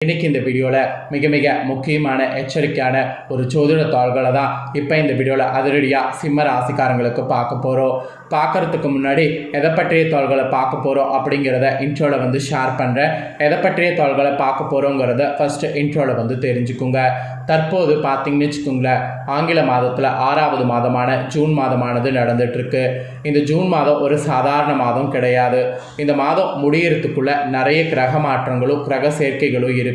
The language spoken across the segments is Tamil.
இன்றைக்கி இந்த வீடியோவில் மிக மிக முக்கியமான எச்சரிக்கையான ஒரு ஜோதிட தாள்களை தான் இப்போ இந்த வீடியோவில் அதிரடியாக சிம்ம ராசிக்காரங்களுக்கு பார்க்க போகிறோம். பார்க்குறதுக்கு முன்னாடி எதை பற்றிய தாள்களை பார்க்க போகிறோம் அப்படிங்கிறத இன்ட்ரோவில் ஷேர் பண்ணுறேன். எதை பற்றிய தாள்களை பார்க்க போகிறோங்கிறத ஃபஸ்ட்டு இன்ட்ரோவில் தெரிஞ்சுக்குங்க. தற்போது பார்த்தீங்கன்னு வச்சுக்கோங்களேன், ஆங்கில மாதத்தில் 6வது மாதமான ஜூன் மாதமானது நடந்துகிட்ருக்கு. இந்த ஜூன் மாதம் ஒரு சாதாரண மாதம் கிடையாது. இந்த மாதம் முடியறதுக்குள்ளே நிறைய கிரக மாற்றங்களும் கிரக சேர்க்கைகளும் இருக்குது.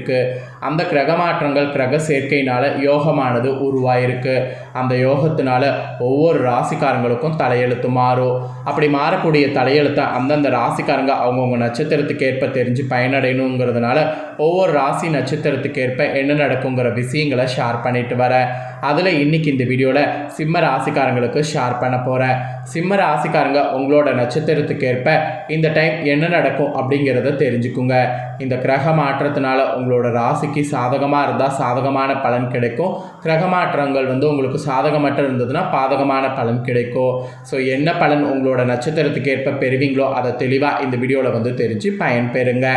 அந்த கிரக மாற்றங்கள் கிரக சேர்க்கையினால் யோகமானது உருவாயிருக்கு. அந்த யோகத்தினால ஒவ்வொரு ராசிக்காரங்களுக்கும் தலையெழுத்து மாறும். அப்படி மாறக்கூடிய தலையெழுத்தை அந்தந்த ராசிக்காரங்க அவங்கவுங்க நட்சத்திரத்துக்கு ஏற்ப தெரிஞ்சு பயனடையணுங்கிறதுனால ஒவ்வொரு ராசி நட்சத்திரத்துக்கு ஏற்ப என்ன நடக்குங்கிற விஷயங்களை ஷேர் பண்ணிட்டு வரேன். அதில் இன்றைக்கி இந்த வீடியோவில் சிம்ம ராசிக்காரங்களுக்கு ஷேர் பண்ண போகிறேன். சிம்ம ராசிக்காரங்க உங்களோட நட்சத்திரத்துக்கு ஏற்ப இந்த டைம் என்ன நடக்கும் அப்படிங்கிறத தெரிஞ்சுக்குங்க. இந்த கிரக மாற்றத்தினால உங்களோட ராசிக்கு சாதகமாக இருந்தால் சாதகமான பலன் கிடைக்கும். கிரக மாற்றங்கள் உங்களுக்கு சாதகமற்ற இருந்ததுன்னா பாதகமான பலன் கிடைக்கும். ஸோ என்ன பலன் உங்களோட நட்சத்திரத்துக்கு ஏற்ப பெறுவீங்களோ அதை தெளிவாக இந்த வீடியோவில் தெரிஞ்சு பயன்பெறுங்க.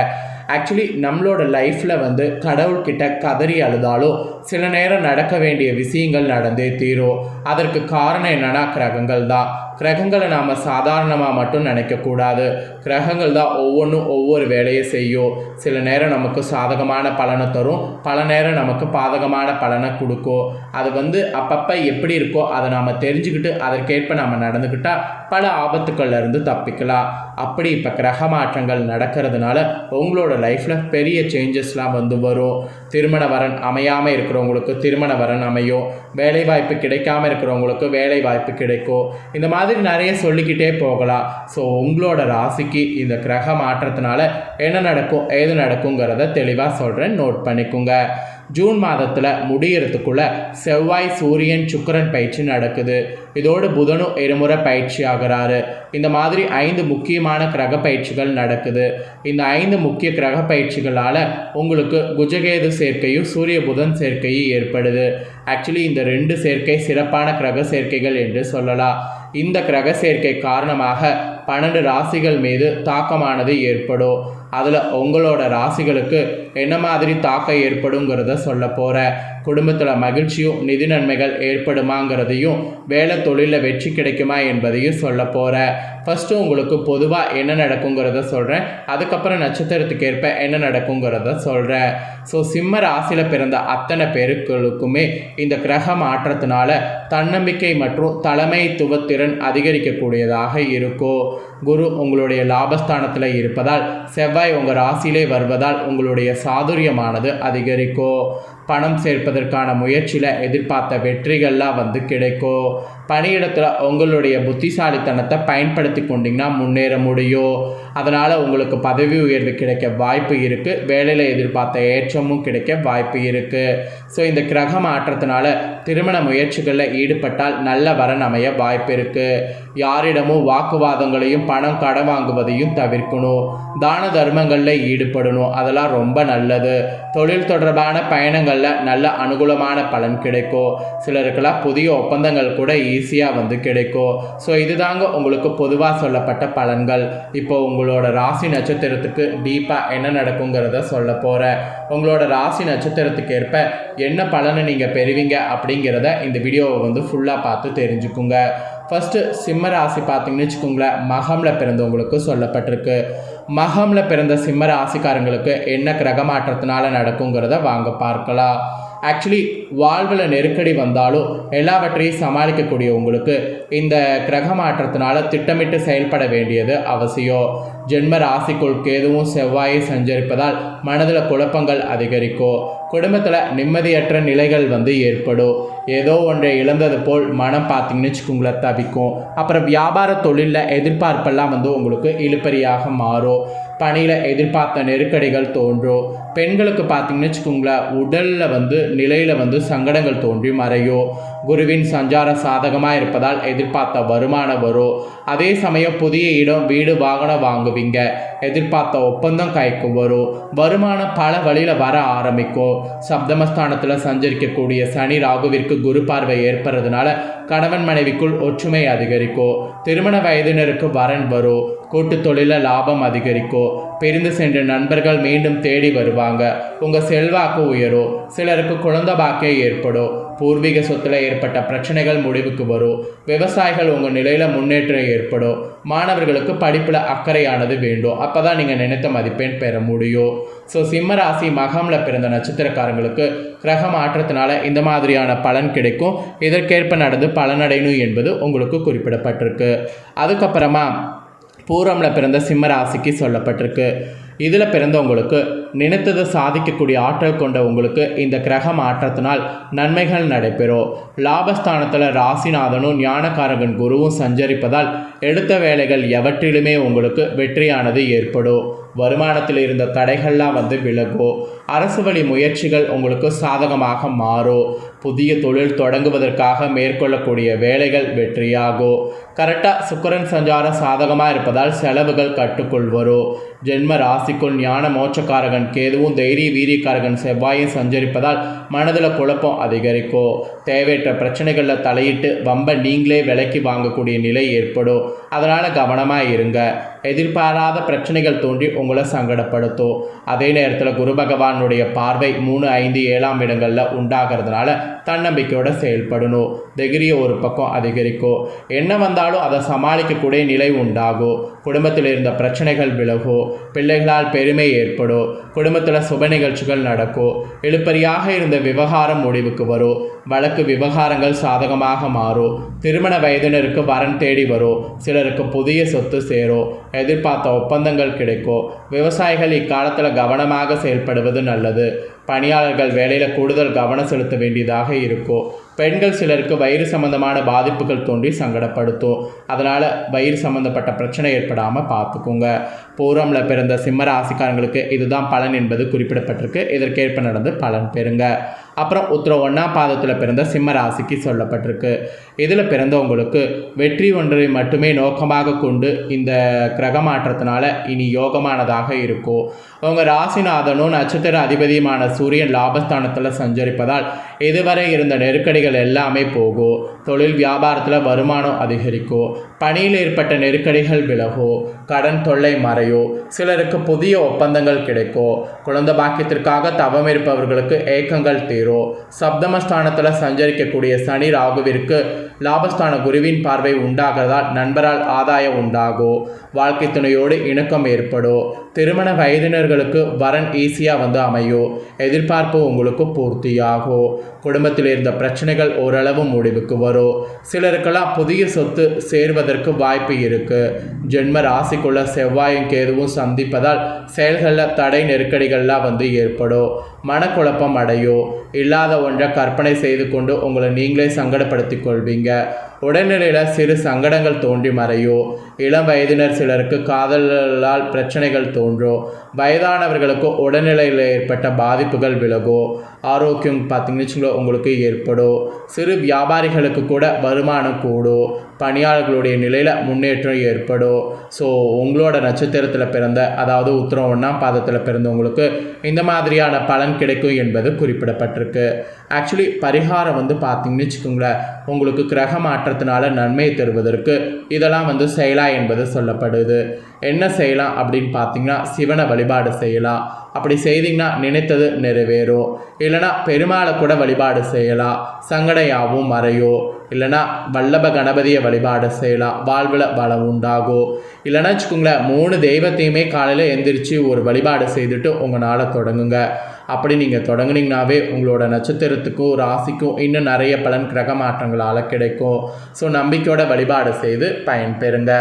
ஆக்சுவலி நம்மளோட லைஃப்பில் கடவுள்கிட்ட கதறி அழுதாலும் சில நேரம் நடக்க வேண்டிய விஷயங்கள் நடந்தே தீரும். அதற்கு காரணம் என்னென்னா கிரகங்கள் தான். கிரகங்களை நாம் சாதாரணமாக மட்டும் நினைக்கக்கூடாது. கிரகங்கள் தான் ஒவ்வொன்றும் ஒவ்வொரு வேலையை செய்யும். சில நேரம் நமக்கு சாதகமான பலனை தரும், பல நேரம் நமக்கு பாதகமான பலனை கொடுக்கும். அது அப்பப்போ எப்படி இருக்கோ அதை நாம் தெரிஞ்சுக்கிட்டு அதற்கேற்ப நம்ம நடந்துக்கிட்டால் பல ஆபத்துக்கள்லேருந்து தப்பிக்கலாம். அப்படி இப்போ கிரக மாற்றங்கள் நடக்கிறதுனால உங்களோட லைஃப்பில் பெரிய சேஞ்சஸ்லாம் வரும். திருமண வரன் அமையாமல் இருக்கிறவங்களுக்கு திருமண வரன் அமையும். வேலைவாய்ப்பு கிடைக்காமல் இருக்கிறவங்களுக்கு வேலை வாய்ப்பு கிடைக்கும். இந்த மாதிரி நிறைய சொல்லிக்கிட்டே போகலாம். ஸோ உங்களோட ராசிக்கு இந்த கிரக மாற்றத்தினால என்ன நடக்கும் ஏது நடக்குங்கிறத தெளிவாக சொல்கிறேன், நோட் பண்ணிக்கோங்க. ஜூன் மாதத்தில் முடியறதுக்குள்ள செவ்வாய் சூரியன் சுக்கிரன் பயிற்சி நடக்குது. இதோடு புதனும் இருமுறை பயிற்சி ஆகிறாரு. இந்த மாதிரி 5 முக்கியமான கிரக பயிற்சிகள் நடக்குது. இந்த 5 முக்கிய கிரக பயிற்சிகளால் உங்களுக்கு குஜகேது சேர்க்கையும் சூரிய புதன் சேர்க்கையும் ஏற்படுது. ஆக்சுவலி இந்த 2 சேர்க்கை சிறப்பான கிரக சேர்க்கைகள் என்று சொல்லலாம். இந்த கிரக சேர்க்கை காரணமாக 12 ராசிகள் மீது தாக்கமானது ஏற்படும். அதில் உங்களோட ராசிகளுக்கு என்ன மாதிரி தாக்கம் ஏற்படுங்கிறத சொல்ல போகிறேன். குடும்பத்தில் மகிழ்ச்சியும் நிதி நன்மைகள் ஏற்படுமாங்கிறதையும் வேலை தொழிலில் வெற்றி கிடைக்குமா என்பதையும் சொல்ல போகிறேன். ஃபஸ்ட்டு உங்களுக்கு பொதுவாக என்ன நடக்குங்கிறத சொல்கிறேன், அதுக்கப்புறம் நட்சத்திரத்துக்கு ஏற்ப என்ன நடக்குங்கிறத சொல்கிறேன். ஸோ சிம்ம ராசியில் பிறந்த அத்தனை பேருக்குமே இந்த கிரக மாற்றத்தினால தன்னம்பிக்கை மற்றும் தலைமைத்துவத்திறன் அதிகரிக்கக்கூடியதாக இருக்கும். குரு உங்களுடைய லாபஸ்தானத்தில் இருப்பதால் செவ்வாய் உங்கள் ராசியிலே வருவதால் உங்களுடைய சாதுரியமானது அதிகரிக்கும். பணம் சேர்ப்பதற்கான முயற்சியில் எதிர்பார்த்த வெற்றிகள்லாம் கிடைக்கும். பணியிடத்தில் உங்களுடைய புத்திசாலித்தனத்தை பயன்படுத்தி கொண்டிங்கன்னா முன்னேற முடியும். அதனால் உங்களுக்கு பதவி உயர்வு கிடைக்க வாய்ப்பு இருக்குது. வேலையில் எதிர்பார்த்த ஏற்றமும் கிடைக்க வாய்ப்பு இருக்குது. ஸோ இந்த கிரக மாற்றத்தினால திருமண முயற்சிகளில் ஈடுபட்டால் நல்ல வரன் அமைய வாய்ப்பு இருக்குது. யாரிடமும் வாக்குவாதங்களையும் பணம் கடன் வாங்குவதையும் தவிர்க்கணும். தான தர்மங்களில் ஈடுபடணும், அதெல்லாம் ரொம்ப நல்லது. தொழில் தொடர்பான பயணங்களில் நல்ல அனுகூலமான பலன் கிடைக்கும். சிலருக்கெல்லாம் புதிய ஒப்பந்தங்கள் கூட ஈஸியாக கிடைக்கும். ஸோ இதுதாங்க உங்களுக்கு பொதுவாக சொல்லப்பட்ட பலன்கள். இப்போ உங்களோட ராசி நட்சத்திரத்துக்கு டீப்பாக என்ன நடக்குங்கிறத சொல்ல போகிறேன். உங்களோட ராசி நட்சத்திரத்துக்கு ஏற்ப என்ன பலனை நீங்கள் பெறுவீங்க அப்படிங்கிறத இந்த வீடியோவை ஃபுல்லாக பார்த்து தெரிஞ்சுக்குங்க. ஃபஸ்ட்டு சிம்ம ராசி பார்த்தீங்கன்னு வச்சுக்கோங்களேன், மகமில் பிறந்தவங்களுக்கு சொல்லப்பட்டிருக்கு. மகமில் பிறந்த சிம்ம ராசிக்காரங்களுக்கு என்ன கிரக மாற்றத்தினால நடக்குங்கிறத வாங்க பார்க்கலாம். ஆக்சுவலி வாழ்வில் நெருக்கடி வந்தாலும் எல்லாவற்றையும் சமாளிக்கக்கூடிய உங்களுக்கு இந்த கிரக மாற்றத்தினால திட்டமிட்டு செயல்பட வேண்டியது அவசியம். ஜென்ம ராசிக்குள் கேதுவும் செவ்வாயை சஞ்சரிப்பதால் மனதில் குழப்பங்கள் அதிகரிக்கும். குடும்பத்தில் நிம்மதியற்ற நிலைகள் ஏற்படும். ஏதோ ஒன்றை இழந்தது போல் மனம் பார்த்தீங்கன்னு வச்சுக்கோங்களேன் தவிக்கும். அப்புறம் வியாபார தொழிலில் எதிர்பார்ப்பெல்லாம் உங்களுக்கு இழுபறியாக மாறும். பணியில் எதிர்பார்த்த நெருக்கடிகள் தோன்றும். பெண்களுக்கு பார்த்தீங்கன்னு வச்சுக்கோங்களேன் உடலில் நிலையில் சங்கடங்கள் தோன்றி மறையும். குருவின் சஞ்சாரம் சாதகமாக இருப்பதால் எதிர்பார்த்த வருமானம் வரும். அதே சமயம் புதிய இடம் வீடு வாகனம் வாங்குவீங்க. போவீங்க. எதிர்பார்த்த ஒப்பந்தம் கைக்கு வரும். வருமானம் பல வழியில் வர ஆரம்பிக்கும். சப்தமஸ்தானத்தில் சஞ்சரிக்கக்கூடிய சனி ராகுவிற்கு குரு பார்வை ஏற்படுறதுனால கணவன் மனைவிக்குள் ஒற்றுமை அதிகரிக்கும். திருமண வயதினருக்கு வரன் வரும். கூட்டு தொழில லாபம் அதிகரிக்கும். பிரிந்து சென்ற நண்பர்கள் மீண்டும் தேடி வருவாங்க. உங்கள் செல்வாக்கு உயரும். சிலருக்கு குழந்தை பாக்கியம் ஏற்படும். பூர்வீக சொத்துல ஏற்பட்ட பிரச்சனைகள் முடிவுக்கு வரும். விவசாயிகள் உங்கள் நிலையில் முன்னேற்றம் ஏற்படும். மாணவர்களுக்கு படிப்பில் அக்கறையானது வேண்டும். அப்போ தான் நீங்கள் நினைத்த மதிப்பெண் பெற முடியும். ஸோ சிம்ம ராசி மகமில் பிறந்த நட்சத்திரக்காரங்களுக்கு கிரக மாற்றத்தினால இந்த மாதிரியான பலன் கிடைக்கும். இதற்கேற்ப நடந்து பலனடையணும் என்பது உங்களுக்கு குறிப்பிடப்பட்டிருக்கு. அதுக்கப்புறமா பூரமில் பிறந்த சிம்ம ராசிக்கு சொல்லப்பட்டிருக்கு. இதில் பிறந்தவங்களுக்கு நினைத்ததை சாதிக்கக்கூடிய ஆற்றல் கொண்ட உங்களுக்கு இந்த கிரக மாற்றத்தினால் நன்மைகள் நடைபெறும். லாபஸ்தானத்தில் ராசிநாதனும் ஞானகாரகன் குருவும் சஞ்சரிப்பதால் எடுத்த வேலைகள் எவற்றிலுமே உங்களுக்கு வெற்றியானது ஏற்படும். வருமானத்தில் இருந்த தடைகள்லாம் விலகும். அரசு வழி முயற்சிகள் உங்களுக்கு சாதகமாக மாறும். புதிய தொழில் தொடங்குவதற்காக மேற்கொள்ளக்கூடிய வேலைகள் வெற்றியாகும். கரெக்டாக சுக்கிரன் சஞ்சாரம் சாதகமாக இருப்பதால் செலவுகள் கட்டுக்குள் வரும். ஜென்ம ராசிக்குள் ஞான மோட்சக்காரகன் கேதுவும் தைரிய வீரியக்காரகன் செவ்வாயும் சஞ்சரிப்பதால் மனதில் குழப்பம் அதிகரிக்கும். தேவையற்ற பிரச்சனைகளில் தலையிட்டு வம்ப நீங்களே விலைக்கு வாங்கக்கூடிய நிலை ஏற்படும். அதனால் கவனமாக இருங்க. எதிர்பாராத பிரச்சனைகள் தோன்றி உங்களை சங்கடப்படுத்தும். அதே நேரத்தில் குரு பகவானுடைய பார்வை 3, 5, 7ஆம் இடங்களில் உண்டாகிறதுனால தன்னம்பிக்கையோடு செயல்படணும். தைரிய ஒரு பக்கம் அதிகரிக்கும். என்ன வந்தாலும் அதை சமாளிக்கக்கூடிய நிலை உண்டாகும். குடும்பத்தில் இருந்த பிரச்சனைகள் விலகும். பிள்ளைகளால் பெருமை ஏற்படும். குடும்பத்தில் சுப நிகழ்ச்சிகள் நடக்கும். இழுபறியாக இருந்த விவகாரம் முடிவுக்கு வரும். வழக்கு விவகாரங்கள் சாதகமாக மாறும். திருமண வயதினருக்கு வரன் தேடி வரும். சிலருக்கு புதிய சொத்து சேரும். எதிர்பார்த்த ஒப்பந்தங்கள் கிடைக்கும். விவசாயிகள் இக்காலத்தில் கவனமாக செயல்படுவது நல்லது. பணியாளர்கள் வேலையில் கூடுதல் கவனம் செலுத்த வேண்டியதாக இருக்கும். பெண்கள் சிலருக்கு வயிறு சம்பந்தமான பாதிப்புகள் தோன்றி சங்கடப்படுத்தும். அதனால் வயிறு சம்பந்தப்பட்ட பிரச்சனை ஏற்படாமல் பார்த்துக்கோங்க. பூரமில் பிறந்த சிம்ம ராசிக்காரங்களுக்கு இதுதான் பலன் என்பது குறிப்பிடப்பட்டிருக்கு. இதற்கேற்ப நடந்து பலன் பெறுங்க. அப்புறம் உத்திரம் 1ஆம் பாதத்தில் பிறந்த சிம்ம ராசிக்கு சொல்லப்பட்டிருக்கு. இதில் பிறந்தவங்களுக்கு வெற்றி ஒன்றை மட்டுமே நோக்கமாக கொண்டு இந்த கிரக மாற்றத்தினால இனி யோகமானதாக இருக்கும். உங்கள் ராசிநாதனும் நட்சத்திர அதிபதியுமான சூரியன் லாபஸ்தானத்தில் சஞ்சரிப்பதால் இதுவரை இருந்த நெருக்கடிகள் எல்லாமே போகும். தொழில் வியாபாரத்தில் வருமானம் அதிகரிக்கும். பணியில் ஏற்பட்ட நெருக்கடிகள் விலகும். கடன் தொல்லை மறையும். சிலருக்கு புதிய ஒப்பந்தங்கள் கிடைக்கும். குழந்தை பாக்கியத்திற்காக தவம் இருப்பவர்களுக்கு ஏக்கங்கள் தீரும். சப்தமஸ்தானத்தில் சஞ்சரிக்கக்கூடிய சனி ராகுவிற்கு லாபஸ்தான குருவின் பார்வை உண்டாகிறதால் நண்பரால் ஆதாயம் உண்டாகும். வாழ்க்கை துணையோடு இணக்கம் ஏற்படும். திருமண வயதினர்களுக்கு வரன் ஈஸியாக அமையும். எதிர்பார்ப்பு உங்களுக்கு பூர்த்தியாகும். குடும்பத்தில் இருந்த பிரச்சனைகள் ஓரளவு முடிவுக்கு வரும். சிலருக்கெல்லாம் புதிய சொத்து சேர்வதற்கு வாய்ப்பு இருக்குது. ஜென்ம ராசிக்குள்ள செவ்வாயும் கேதுவும் சந்திப்பதால் செயல்களில் தடை நெருக்கடிகள்லாம் ஏற்படும். மனக்குழப்பம் அடையும். இல்லாத ஒன்றை கற்பனை செய்து கொண்டு உங்களை நீங்களே சங்கடப்படுத்தி கொள்வீங்க. உடல்நிலையில் சிறு சங்கடங்கள் தோன்றி மறையும். இளம் வயதினர் சிலருக்கு காதலால் பிரச்சனைகள் தோன்றும். வயதானவர்களுக்கு உடல்நிலையில் ஏற்பட்ட பாதிப்புகள் விலகும். ஆரோக்கியம் பார்த்திங்கன்னு உங்களுக்கு ஏற்படும். சிறு வியாபாரிகளுக்கு கூட வருமானம் கூடும். பணியாளர்களுடைய நிலையில் முன்னேற்றம் ஏற்படும். ஸோ உங்களோட நட்சத்திரத்தில் பிறந்த, அதாவது உத்திரம் 1ஆம் பாதத்தில் பிறந்தவங்களுக்கு இந்த மாதிரியான பலன் கிடைக்கும் என்பது குறிப்பிடப்பட்டிருக்கு. ஆக்சுவலி பரிகாரம் பார்த்திங்கன்னு வச்சுக்கோங்களேன், உங்களுக்கு கிரக மாற்றத்தினால நன்மை தருவதற்கு இதெல்லாம் செய்யலாம் என்பது சொல்லப்படுது. என்ன செய்யலாம் அப்படின்னு பார்த்தீங்கன்னா, சிவனை வழிபாடு செய்யலாம். அப்படி செய்தீங்கன்னா நினைத்தது நிறைவேறும். இல்லைனா பெருமாளை கூட வழிபாடு செய்யலாம். சங்கடையாகவும் மறையும். இல்லைனா வல்லப கணபதியை வழிபாடு செய்யலாம். வாழ்வில் பலம் உண்டாகும். இல்லைன்னா வச்சுக்கோங்களேன், 3 தெய்வத்தையுமே காலையில் எந்திரிச்சு ஒரு வழிபாடு செய்துட்டு உங்கள் நாளை தொடங்குங்க. அப்படி நீங்கள் தொடங்குனீங்கனாவே உங்களோட நட்சத்திரத்துக்கும் ராசிக்கும் இன்னும் நிறைய பலன் கிரக மாற்றங்களால் கிடைக்கும். ஸோ நம்பிக்கையோட வழிபாடு செய்து பயன்பெறுங்க.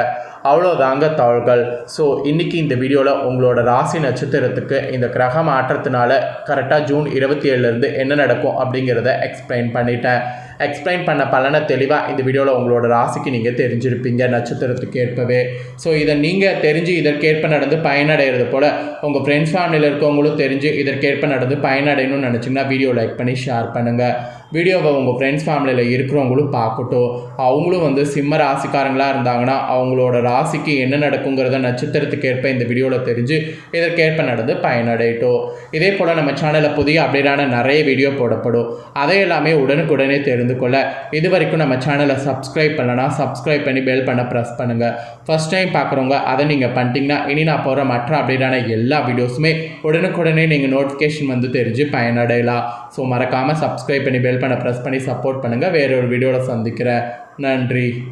அவ்வளோதாங்க தகவல்கள். ஸோ இன்றைக்கி இந்த வீடியோவில் உங்களோட ராசி நட்சத்திரத்துக்கு இந்த கிரக மாற்றத்தினால கரெக்டாக ஜூன் 27 என்ன நடக்கும் அப்படிங்கிறத எக்ஸ்பிளைன் பண்ணிட்டேன். எக்ஸ்பிளைன் பண்ண பலனை தெளிவாக இந்த வீடியோவில் உங்களோட ராசிக்கு நீங்கள் தெரிஞ்சிருப்பீங்க நட்சத்திரத்துக்கு ஏற்பவே. ஸோ இதை நீங்கள் தெரிஞ்சு இதற்கேற்ப நடந்து பயனடைகிறது போல் உங்கள் ஃப்ரெண்ட்ஸ் ஃபேமிலியில் இருக்கவங்களும் தெரிஞ்சு இதற்கேற்ப நடந்து பயனடையணும்னு நினச்சிங்கன்னா வீடியோ லைக் பண்ணி ஷேர் பண்ணுங்கள். வீடியோவை உங்கள் ஃப்ரெண்ட்ஸ் ஃபேமிலியில் இருக்கிறவங்களும் பார்க்கட்டும். அவங்களும் சிம்ம ராசிக்காரங்களாக இருந்தாங்கன்னா அவங்களோட ராசிக்கு என்ன நடக்குங்கிறத நட்சத்திரத்துக்கு ஏற்ப இந்த வீடியோவில் தெரிஞ்சு இதற்கேற்ப நடந்து பயனடையட்டும். இதே போல் நம்ம சேனலில் புதிய அப்டேட்டான நிறைய வீடியோ போடப்படும். அதை எல்லாமே உடனுக்குடனே தெரிந்து கொள்ள இது வரைக்கும் நம்ம சேனலை சப்ஸ்கிரைப் பண்ணலன்னா சப்ஸ்கிரைப் பண்ணி பெல் பண்ண ப்ரெஸ் பண்ணுங்கள். ஃபஸ்ட் டைம் பார்க்குறவங்க அதை நீங்கள் பண்ணிட்டீங்கன்னா இனி நான் போகிற மற்ற அப்டேட்டான எல்லா வீடியோஸுமே உடனுக்குடனே நீங்கள் நோட்டிஃபிகேஷன் தெரிஞ்சு பயனடையலாம். ஸோ மறக்காமல் சப்ஸ்கிரைப் பண்ணி பெல் பண்ண ப்ரெஸ் பண்ணி சப்போர்ட் பண்ணுங்கள். வேறொரு வீடியோவில் சந்திக்கிறேன். நன்றி.